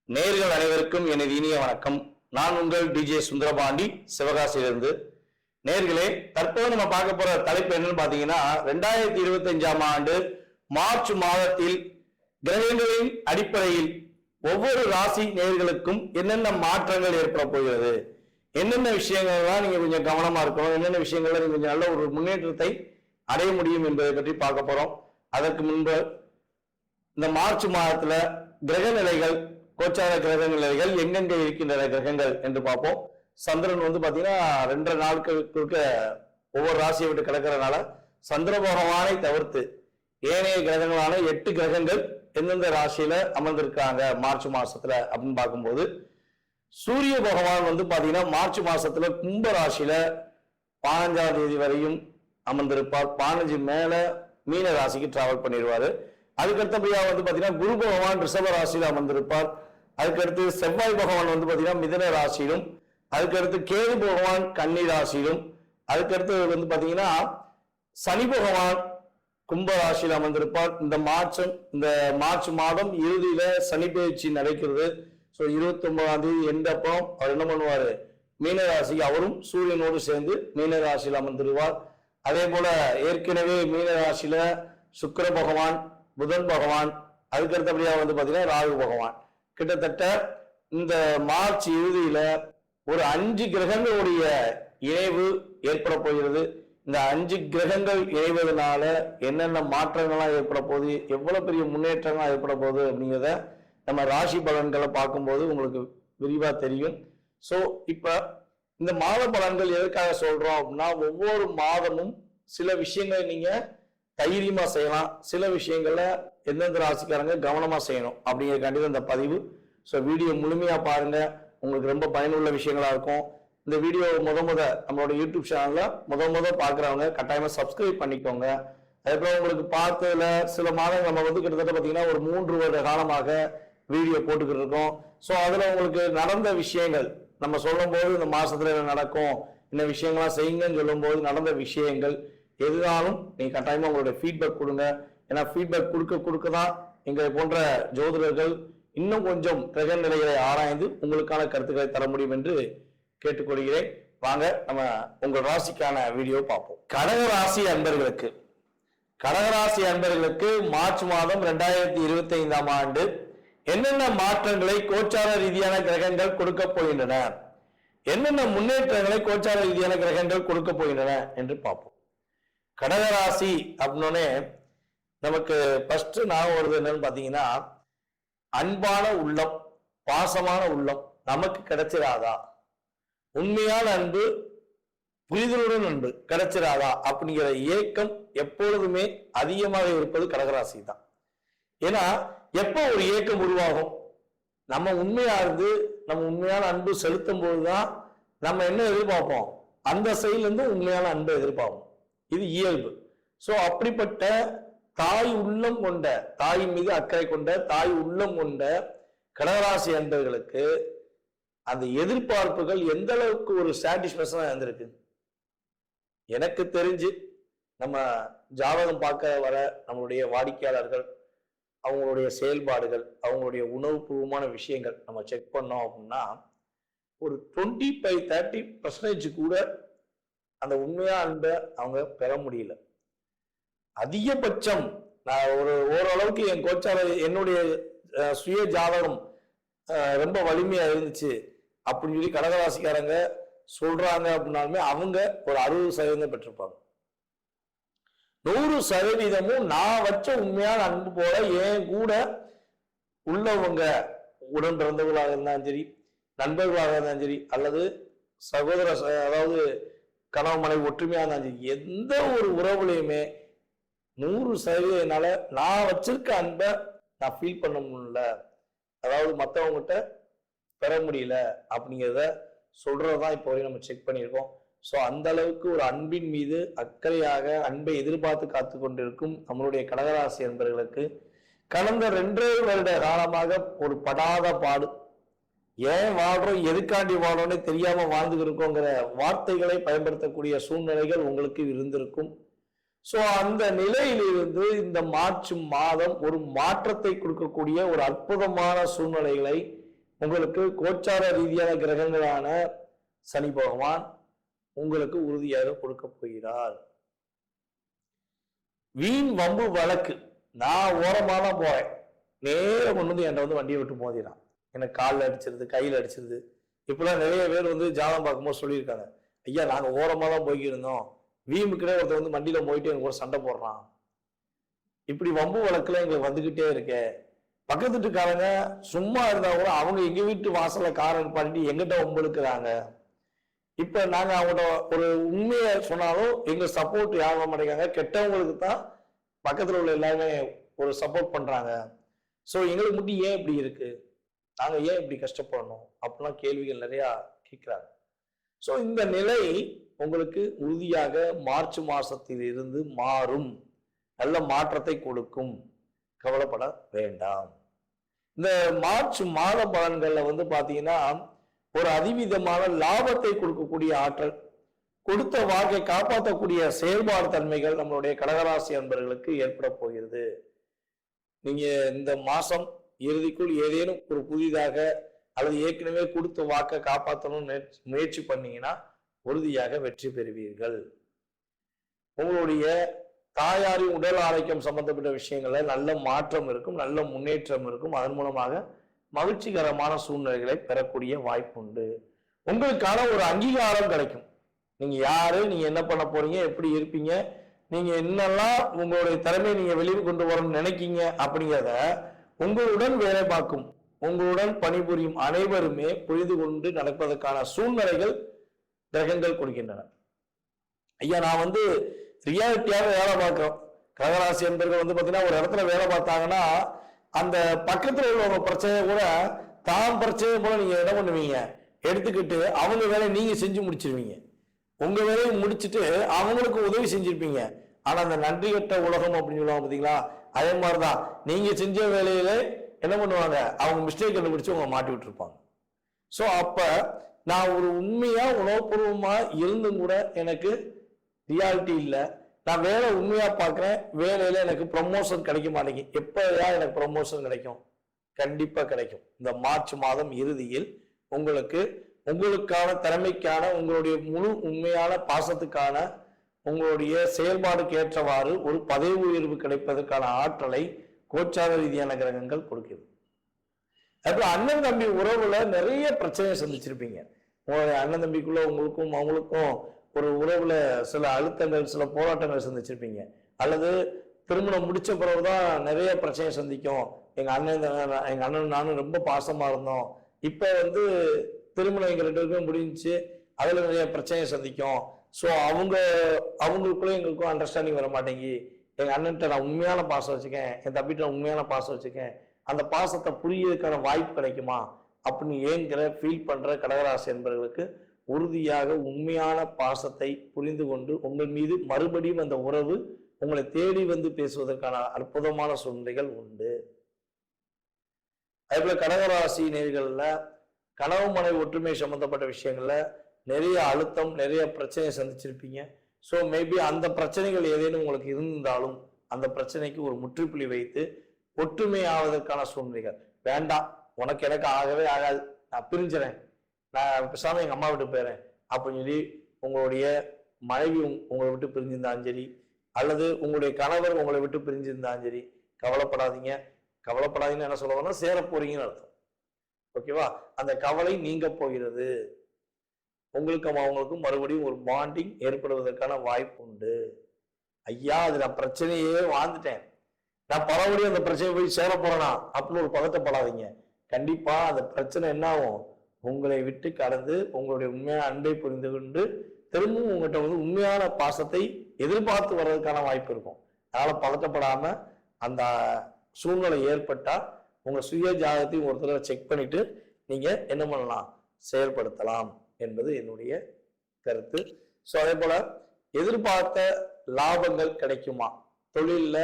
நேர்கள் அனைவருக்கும் எனது இனிய வணக்கம். நான் உங்கள் டிஜே சுந்தரபாண்டி, சிவகாசியிலிருந்து. நேர்களே, தற்போது நம்ம பார்க்க போற தலைப்பு என்னன்னு பாத்தீங்கன்னா, 2025ஆம் ஆண்டு மார்ச் மாதத்தில் கிரகங்களின் அடிப்படையில் ஒவ்வொரு ராசி நேர்களுக்கும் என்னென்ன மாற்றங்கள் ஏற்பட போகிறது, என்னென்ன விஷயங்கள்லாம் நீங்க கொஞ்சம் கவனமா இருக்கணும், என்னென்ன விஷயங்கள்ல நீங்க கொஞ்சம் நல்ல ஒரு முன்னேற்றத்தை அடைய முடியும் என்பதை பற்றி பார்க்க போறோம். அதற்கு முன்பு இந்த மார்ச் மாதத்துல கிரக நிலைகள், கோச்சார கிரக நிலைகள் எங்கெங்க இருக்கின்றன கிரகங்கள் என்று பார்ப்போம். சந்திரன் பாத்தீங்கன்னா 2 நாட்களுக்கு ஒவ்வொரு ராசியை விட்டு கிடக்கிறதுனால சந்திர பகவானை தவிர்த்து ஏனைய கிரகங்களான 8 கிரகங்கள் எந்தெந்த ராசியில அமர்ந்திருக்காங்க மார்ச் மாசத்துல அப்படின்னு பார்க்கும்போது, சூரிய பகவான் பாத்தீங்கன்னா மார்ச் மாசத்துல கும்ப ராசியில 15ஆம் தேதி வரையும் அமர்ந்திருப்பார். 15 மேல மீன ராசிக்கு டிராவல் பண்ணிடுவாரு. அதுக்கடுத்தபடியா பாத்தீங்கன்னா குரு பகவான் ரிஷப ராசியில அமர்ந்திருப்பார். அதுக்கடுத்து செவ்வாய் பகவான் பாத்தீங்கன்னா மிதுன ராசியிலும், அதுக்கடுத்து கேது பகவான் கன்னி ராசியிலும், அதுக்கடுத்து பாத்தீங்கன்னா சனி பகவான் கும்ப ராசியில் அமர்ந்திருப்பார். இந்த மார்ச் மாதம் இறுதியில சனி பயிற்சி நடக்கிறது. 29ஆம் தேதி எண்டப்போ அவர் என்ன பண்ணுவாரு, மீன ராசிக்கு அவரும் சூரியனோடு சேர்ந்து மீன ராசியில் அமர்ந்துருவார். அதே போல ஏற்கனவே மீன ராசியில சுக்கிர பகவான், புதன் பகவான், அதுக்கடுத்தபடியா பாத்தீங்கன்னா ராகு பகவான், கிட்டத்தட்ட இந்த மார்ச் இறுதியில ஒரு 5 கிரகங்களுடைய இணைவு ஏற்பட போகிறது. இந்த 5 கிரகங்கள் இணைவதனால என்னென்ன மாற்றங்கள்லாம் ஏற்பட போகுது, எவ்வளவு பெரிய முன்னேற்றங்கள்லாம் ஏற்பட போகுது அப்படிங்கிறத நம்ம ராசி பலன்களை பார்க்கும்போது உங்களுக்கு விரிவா தெரியும். ஸோ இப்ப இந்த மாத பலன்கள் எதுக்காக சொல்றோம் அப்படின்னா, ஒவ்வொரு மாதமும் சில விஷயங்களை நீங்க தைரியமா செய்யலாம், சில விஷயங்கள்ல எந்தெந்த ராசிக்காரங்க கவனமா செய்யணும் அப்படிங்கிறதுக்காண்டி இந்த பதிவு. ஸோ வீடியோ முழுமையா பாருங்க, உங்களுக்கு ரொம்ப பயனுள்ள விஷயங்களா இருக்கும். இந்த வீடியோ நம்மளோட யூடியூப் சேனல்ல முத பாக்குறவங்க கட்டாயமா சப்ஸ்கிரைப் பண்ணிக்கோங்க. அதுக்கப்புறம் உங்களுக்கு பார்த்ததுல சில மாதங்கள் நம்ம கிட்டத்தட்ட பாத்தீங்கன்னா ஒரு 3 வருட காலமாக வீடியோ போட்டுக்கிட்டு இருக்கோம். ஸோ அதுல உங்களுக்கு நடந்த விஷயங்கள் நம்ம சொல்லும் போது இந்த மாசத்துல என்ன நடக்கும், இந்த விஷயங்கள்லாம் செய்யுங்கன்னு சொல்லும் போது நடந்த விஷயங்கள் எதுனாலும் நீங்க கட்டாயமா உங்களுடைய ஃபீட்பேக் கொடுங்க. ஏன்னா ஃபீட்பேக் கொடுக்க தான் எங்களை போன்ற ஜோதிடர்கள் இன்னும் கொஞ்சம் கிரக நிலைகளை ஆராய்ந்து உங்களுக்கான கருத்துக்களை தர முடியும் என்று கேட்டுக்கொள்கிறேன். வாங்க நம்ம உங்கள் ராசிக்கான வீடியோ பார்ப்போம். கடகராசி அன்பர்களுக்கு மார்ச் மாதம் 2025ஆம் ஆண்டு என்னென்ன மாற்றங்களை கோச்சார ரீதியான கிரகங்கள் கொடுக்க போகின்றன, என்னென்ன முன்னேற்றங்களை கோச்சார ரீதியான கிரகங்கள் கொடுக்க போகின்றன என்று பார்ப்போம். கடகராசி அப்படின்னே நமக்கு ஃபர்ஸ்ட் ஞாபகம் வருது என்னன்னு பாத்தீங்கன்னா, அன்பான உள்ளம், பாசமான உள்ளம் நமக்கு கிடைச்சிடாதா, உண்மையான அன்பு, புரிதலுடன் அன்பு கிடைச்சிடாதா அப்படிங்கிற ஏக்கம் எப்பொழுதுமே அதிகமாக இருப்பது கடகராசி தான். ஏன்னா எப்போ ஒரு ஏக்கம் உருவாகும், நம்ம உண்மையா இருந்து நம்ம உண்மையான அன்பு செலுத்தும் போதுதான் நம்ம என்ன எதிர்பார்ப்போம், அந்த சைட்ல இருந்து உண்மையான அன்பை எதிர்பார்ப்போம். இது இயல்பு. சோ அப்படிப்பட்ட தாய் உள்ளம் கொண்ட, தாயின் மீது அக்கறை கொண்ட, தாய் உள்ளம் கொண்ட கடகராசி அன்பர்களுக்கு அந்த எதிர்பார்ப்புகள் எந்த அளவுக்கு ஒரு சாட்டிஸ்பேக்ஷனா இருந்திருக்கு. எனக்கு தெரிஞ்சு நம்ம ஜாதகம் பார்க்க வர நம்மளுடைய வாடிக்கையாளர்கள், அவங்களுடைய செயல்பாடுகள், அவங்களுடைய உணவுபூர்வமான விஷயங்கள் நம்ம செக் பண்ணோம் அப்படின்னா ஒரு 25-30% கூட அந்த உண்மையா அன்பை அவங்க பெற முடியல. அதிகபட்சம் நான் ஓரளவுக்கு என் கோச்சார என்னுடைய சுய ஜாதகம் ரொம்ப வலிமையா இருந்துச்சு அப்படின்னு சொல்லி கடகராசிக்காரங்க சொல்றாங்க அப்படின்னாலுமே அவங்க ஒரு 60% பெற்றிருப்பாங்க. 100% நான் வச்ச உண்மையான அன்பு போல என் கூட உள்ளவங்க, உடன் பிறந்தவர்களாக இருந்தாலும் சரி, நண்பர்களாக இருந்தாலும் சரி, அல்லது சகோதர அதாவது கணவன் மனைவி ஒற்றுமையா இருந்தாலும் சரி, எந்த ஒரு உறவுலையுமே 100% என்னால நான் வச்சிருக்க அன்பை நான் ஃபீல் பண்ண முடியல, அதாவது மற்றவங்ககிட்ட பெற முடியல அப்படிங்கிறத சொல்றதுதான் இப்போ வரையும் நம்ம செக் பண்ணியிருக்கோம். ஸோ அந்த அளவுக்கு ஒரு அன்பின் மீது அக்கறையாக அன்பை எதிர்பார்த்து காத்து கொண்டிருக்கும் நம்மளுடைய கடகராசி என்பவர்களுக்கு கடந்த 2 வருட காலமாக ஒரு படாத பாடு, ஏன் வாழ்றோம், எதுக்காண்டி வாழ்றோம்னு தெரியாம வாழ்ந்து இருக்கோங்கிற வார்த்தைகளை பயன்படுத்தக்கூடிய சூழ்நிலைகள் உங்களுக்கு இருந்திருக்கும். சோ அந்த நிலையிலிருந்து இந்த மார்ச் மாதம் ஒரு மாற்றத்தை கொடுக்கக்கூடிய ஒரு அற்புதமான சூழ்நிலைகளை உங்களுக்கு கோச்சார ரீதியான கிரகங்களான சனி பகவான் உங்களுக்கு உறுதியாக கொடுக்க போகிறார். வீண் வம்பு வழக்கு நான் ஓரமா தான் போறேன், நேரம் கொண்டு வந்து என்கிட்ட வந்து வண்டியை விட்டு மோதிடான், எனக்கு காலில் அடிச்சிருது கையில் அடிச்சிருது. இப்பெல்லாம் நிறைய பேர் வந்து ஜாதகம் பார்க்கும்போது சொல்லியிருக்காங்க, ஐயா நாங்கள் ஓரமாக தான் போய்க்கிருந்தோம், வீமுக்கிட்டே ஒருத்தர் வந்து வண்டியில் போயிட்டு எனக்கு ஒரு சண்டை போடுறான். இப்படி வம்பு வழக்குல எங்களுக்கு வந்துகிட்டே இருக்கு. பக்கத்து வீட்டுக்காரங்க சும்மா இருந்தா கூட அவங்க எங்க வீட்டு வாசல்ல காரை பண்ணிட்டு எங்கிட்ட வம்புழுக்கிறாங்க. இப்ப நாங்க அவங்கள்ட்ட ஒரு உண்மையை சொன்னாலும் எங்க சப்போர்ட் யாரும் மாட்டேங்காங்க, கெட்டவங்களுக்கு தான் பக்கத்துல உள்ள எல்லாருமே ஒரு சப்போர்ட் பண்றாங்க. ஸோ எங்களுக்கு மட்டும் ஏன் இப்படி இருக்கு, நாங்க ஏன் இப்படி கஷ்டப்படணும் அப்படிலாம் கேள்விகள் நிறைய கேட்கிறாங்க. ஸோ இந்த நிலை உங்களுக்கு உறுதியாக மார்ச் மாசத்தில் இருந்து மாறும், நல்ல மாற்றத்தை கொடுக்கும், கவலைப்பட வேண்டாம். இந்த மார்ச் மாத பலன்கள்ல வந்து பாத்தீங்கன்னா ஒரு அதிவிதமான லாபத்தை கொடுக்கக்கூடிய ஆற்றல், கொடுத்த வாக்கை காப்பாற்றக்கூடிய செயல்பாடு தன்மைகள் நம்மளுடைய கடகராசி அன்பர்களுக்கு ஏற்பட போகிறது. நீங்க இந்த மாசம் இறுதிக்குள் ஏதேனும் ஒரு புதிதாக அல்லது ஏற்கனவே கொடுத்த வாக்கை காப்பாற்றணும்னு முயற்சி பண்ணீங்கன்னா உறுதியாக வெற்றி பெறுவீர்கள். உங்களுடைய தாயாரின் உடல் ஆரோக்கியம் சம்பந்தப்பட்ட விஷயங்கள்ல நல்ல மாற்றம் இருக்கும், நல்ல முன்னேற்றம் இருக்கும். அதன் மூலமாக மகிழ்ச்சிகரமான சூழ்நிலைகளை பெறக்கூடிய வாய்ப்பு உண்டு. உங்களுக்கான ஒரு அங்கீகாரம் கிடைக்கும். நீங்க யாரு, நீங்க என்ன பண்ண போறீங்க, எப்படி இருப்பீங்க, நீங்க என்னெல்லாம் உங்களுடைய திறமையை நீங்க வெளியே கொண்டு வரணும்னு நினைக்கீங்க அப்படிங்கிறத உங்களுடன் வேலை பார்க்கும், உங்களுடன் பணிபுரியும் அனைவருமே புரிந்து கொண்டு நடப்பதற்கான சூழ்நிலைகள் கிரகங்கள் கொடுக்கின்றன. ஐயா நான் வந்து ரியாலிட்டியாக வேலை பார்க்கிறோம். கடகராசி என்பர்கள் வந்து பார்த்தீங்கன்னா ஒரு இடத்துல வேலை பார்த்தாங்கன்னா அந்த பக்கத்தில் உள்ளவங்க பிரச்சனையை கூட தான் பிரச்சனையை போல நீங்க என்ன பண்ணுவீங்க, எடுத்துக்கிட்டு அவங்க வேலையை நீங்க செஞ்சு முடிச்சிருவீங்க. உங்க வேலையை முடிச்சுட்டு அவங்களுக்கு உதவி செஞ்சிருப்பீங்க. ஆனா அந்த நன்றி கட்ட உலகம் அப்படின்னு சொல்லுவாங்க பார்த்தீங்களா, அதே மாதிரிதான் நீங்க செஞ்ச வேலையில என்ன பண்ணுவாங்க, அவங்க மிஸ்டேக் கண்டுபிடிச்சு உங்க மாட்டி விட்டுருப்பாங்க. ஸோ அப்ப நான் ஒரு உண்மையா உணவுபூர்வமா இருந்தும் கூட எனக்கு ரியாலிட்டி இல்லை, நான் வேலை உண்மையா பார்க்கிறேன், வேலையில எனக்கு ப்ரமோஷன் கிடைக்க மாட்டேங்குது. எப்பயா எனக்கு ப்ரமோஷன் கிடைக்கும்? கண்டிப்பா கிடைக்கும். இந்த மார்ச் மாதம் இறுதியில் உங்களுக்கு உங்களுக்கான திறமைக்கான உங்களுடைய முழு உண்மையான பாசத்துக்கான உங்களுடைய செயல்பாடுக்கு ஏற்றவாறு ஒரு பதவி உயர்வு கிடைப்பதற்கான ஆற்றலை கோச்சார ரீதியான கிரகங்கள் கொடுக்குது. அப்புறம் அண்ணன் தம்பி உறவுல நிறைய பிரச்சனையை சந்திச்சிருப்பீங்க. உங்களுடைய அண்ணன் தம்பிக்குள்ள உங்களுக்கும் அவங்களுக்கும் ஒரு உறவுல சில அழுத்தங்கள் சில போராட்டங்கள் சந்திச்சிருப்பீங்க. அல்லது திருமணம் முடிச்ச பிறகுதான் நிறைய பிரச்சனையை சந்திக்கும். எங்க அண்ணன் நானும் ரொம்ப பாசமா இருந்தோம், இப்ப வந்து திருமணம் எங்க 2 பேருக்கும் முடிஞ்சிச்சு, அதுல நிறைய பிரச்சனையை சந்திக்கும். ஸோ அவங்களுக்குள்ள எங்களுக்கும் அண்டர்ஸ்டாண்டிங் வர மாட்டேங்கி, எங்க அண்ணன்ட்ட நான் உண்மையான பாசம் வச்சுக்கேன், என் தம்பிட்ட உண்மையான பாசம் வச்சுக்கேன், அந்த பாசத்தை புரியறதுக்கான வாய்ப்பு கிடைக்குமா அப்படின்னு ஏங்கிற ஃபீல் பண்ற கடகராசி என்பவர்களுக்கு உறுதியாக உண்மையான பாசத்தை புரிந்து கொண்டு உங்கள் மீது மறுபடியும் அந்த உறவு உங்களை தேடி வந்து பேசுவதற்கான அற்புதமான சூழ்நிலைகள் உண்டு. அதே போல கடகராசி நேர்கள்ல கனவு மனை ஒற்றுமை சம்பந்தப்பட்ட விஷயங்கள்ல நிறைய அழுத்தம் நிறைய பிரச்சனையை சந்திச்சிருப்பீங்க. ஸோ மேபி அந்த பிரச்சனைகள் ஏதேனும் உங்களுக்கு இருந்தாலும் அந்த பிரச்சனைக்கு ஒரு முற்றுப்புள்ளி வைத்து ஒற்றுமை ஆவதற்கான சூழ்நிலைகள். வேண்டாம், உனக்கு எனக்கு ஆகவே ஆகாது, நான் பிரிஞ்சுறேன், நான் பேசாம எங்க அம்மா விட்டு போயிறேன் அப்படின்னு சொல்லி உங்களுடைய மனைவி உங்களை விட்டு பிரிஞ்சிருந்தாலும் சரி, அல்லது உங்களுடைய கணவர் உங்களை விட்டு பிரிஞ்சிருந்தாலும் சரி, கவலைப்படாதீங்க. கவலைப்படாதீங்கன்னு என்ன சொல்லுவாங்கன்னா சேர போறீங்கன்னு அர்த்தம். ஓகேவா? அந்த கவலை நீங்க போகிறது. உங்களுக்கும் அவங்களுக்கும் மறுபடியும் ஒரு பாண்டிங் ஏற்படுவதற்கான வாய்ப்பு உண்டு. ஐயா அது நான் பிரச்சனையே வாழ்ந்துட்டேன், நான் பரவடியும் அந்த பிரச்சனை போய் சேர போறேனா அப்படின்னு ஒரு பதட்டப்படாதீங்க. கண்டிப்பா அந்த பிரச்சனை என்ன ஆகும், உங்களை விட்டு கடந்து உங்களுடைய உண்மையான அன்பை புரிந்து கொண்டு திரும்பவும் உங்கள்கிட்ட வந்து உண்மையான பாசத்தை எதிர்பார்த்து வர்றதுக்கான வாய்ப்பு இருக்கும். அதனால பதட்டப்படாம அந்த சூழ்நிலை ஏற்பட்டா உங்க சுய ஜாதகத்தையும் ஒரு தடவை செக் பண்ணிட்டு நீங்க என்ன பண்ணலாம், செயல்படுத்தலாம் என்பது என்னுடைய கருத்து. ஸோ அதே போல எதிர்பார்த்த லாபங்கள் கிடைக்குமா, தொழில்ல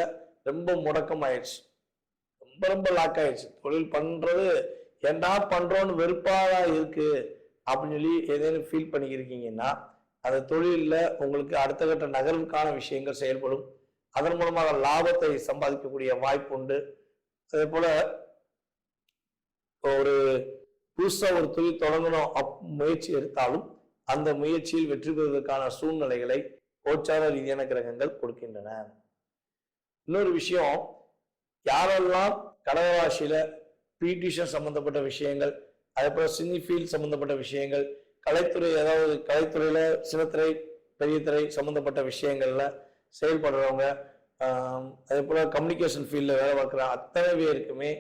ரொம்ப முடக்கம் ஆயிடுச்சு, ரொம்ப லாக் ஆயிடுச்சு, தொழில் பண்றது என்ன பண்றோன்னு வெறுப்பாக இருக்கு அப்படின்னு சொல்லி ஏதேனும் ஃபீல் பண்ணிக்கிறீங்கன்னா அந்த தொழிலில் உங்களுக்கு அடுத்த கட்ட நகர்வுக்கான விஷயங்கள் செயல்படும். அதன் மூலமாக லாபத்தை சம்பாதிக்கக்கூடிய வாய்ப்பு உண்டு. அதே போல ஒரு புதுசா ஒரு தொழில் தொடங்கணும் முயற்சி எடுத்தாலும் அந்த முயற்சியில் வெற்றி பெறுவதற்கான சூழ்நிலைகளை கோச்சார ரீதியான கிரகங்கள் கொடுக்கின்றன. இன்னொரு விஷயம், யாரெல்லாம் கடகராசியில பியூட்டிஷியன் சம்பந்தப்பட்ட விஷயங்கள், அதே போல சினி ஃபீல்ட் சம்பந்தப்பட்ட விஷயங்கள், கலைத்துறை, அதாவது கலைத்துறையில சின்னத்திரை பெரிய திரை சம்பந்தப்பட்ட விஷயங்கள்ல செயல்படுறவங்க, அதே போல கம்யூனிகேஷன் ஃபீல்ட்ல வேலை பார்க்குற அத்தனை பேருக்குமே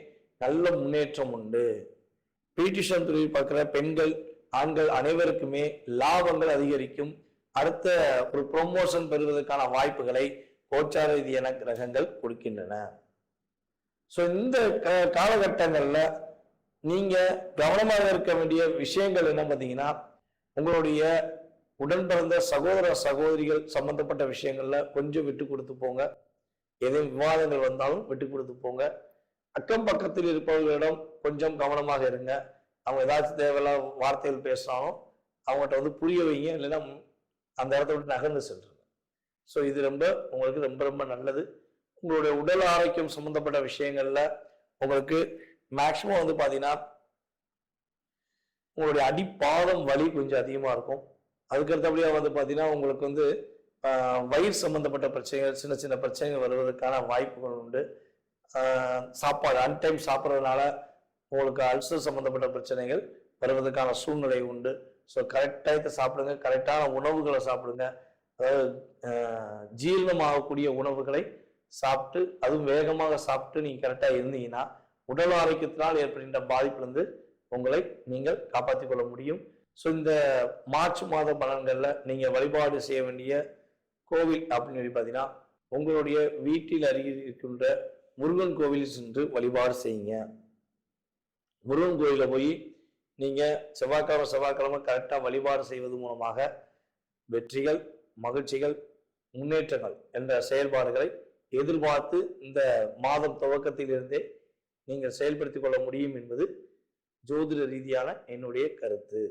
நல்ல முன்னேற்றம் உண்டு. பியூட்டிஷியன் தொழில் பார்க்குற பெண்கள் ஆண்கள் அனைவருக்குமே லாபங்கள் அதிகரிக்கும். அடுத்த ஒரு ப்ரொமோஷன் பெறுவதற்கான வாய்ப்புகளை கோச்சார ரீதியான கிரகங்கள் கொடுக்கின்றன. ஸோ இந்த காலகட்டங்கள்ல நீங்க கவனமாக இருக்க வேண்டிய விஷயங்கள் என்ன பார்த்தீங்கன்னா, உங்களுடைய உடன் பிறந்த சகோதர சகோதரிகள் சம்பந்தப்பட்ட விஷயங்கள்ல கொஞ்சம் விட்டு கொடுத்து போங்க. எதையும் விவாதங்கள் வந்தாலும் விட்டு கொடுத்து போங்க. அக்கம் பக்கத்தில் இருப்பவர்களிடம் கொஞ்சம் கவனமாக இருங்க. அவங்க ஏதாச்சும் தேவையில்லாத வார்த்தைகள் பேசினாலும் அவங்ககிட்ட புரிய வைங்க, இல்லைன்னா அந்த இடத்த விட்டு நகர்ந்து சென்றுங்க. ஸோ இது உங்களுக்கு ரொம்ப ரொம்ப நல்லது. உங்களுடைய உடல் ஆரோக்கியம் சம்பந்தப்பட்ட விஷயங்கள்ல உங்களுக்கு மேக்சிமம் பார்த்தீங்கன்னா உங்களுடைய அடிப்பாதம் வலி கொஞ்சம் அதிகமா இருக்கும். அதுக்கடுத்தபடியா பார்த்தீங்கன்னா உங்களுக்கு வயிறு சம்பந்தப்பட்ட பிரச்சனைகள், சின்ன சின்ன பிரச்சனைகள் வருவதற்கான வாய்ப்புகள் உண்டு. சாப்பாடு அன்டைம் சாப்பிட்றதுனால உங்களுக்கு அல்சர் சம்பந்தப்பட்ட பிரச்சனைகள் வருவதற்கான சூழ்நிலை உண்டு. ஸோ கரெக்ட் டயத்தை சாப்பிடுங்க, கரெக்டான உணவுகளை சாப்பிடுங்க. அதாவது ஜீரணமாகக்கூடிய உணவுகளை சாப்பிட்டு, அதுவும் வேகமாக சாப்பிட்டு நீங்க கரெக்டா இருந்தீங்கன்னா உடல் ஆரோக்கியத்தினால் ஏற்படுகின்ற பாதிப்பிலிருந்து உங்களை நீங்கள் காப்பாற்றிக் கொள்ள முடியும். ஸோ இந்த மார்ச் மாத பலன்கள்ல நீங்க வழிபாடு செய்ய வேண்டிய கோவில் அப்படின்னு பார்த்தீங்கன்னா, உங்களுடைய வீட்டில் அருகில் இருக்கின்ற முருகன் கோவிலில் சென்று வழிபாடு செய்யுங்க. முருகன் கோயில போய் நீங்க செவ்வாய்க்கிழமை கரெக்டா வழிபாடு செய்வது மூலமாக வெற்றிகள், மகிழ்ச்சிகள், முன்னேற்றங்கள் என்ற செயல்பாடுகளை எதிர்பார்த்து இந்த மாதம் துவக்கத்திலிருந்தே நீங்கள் செயல்படுத்திக் கொள்ள முடியும் என்பது ஜோதிட ரீதியான என்னுடைய கருத்து.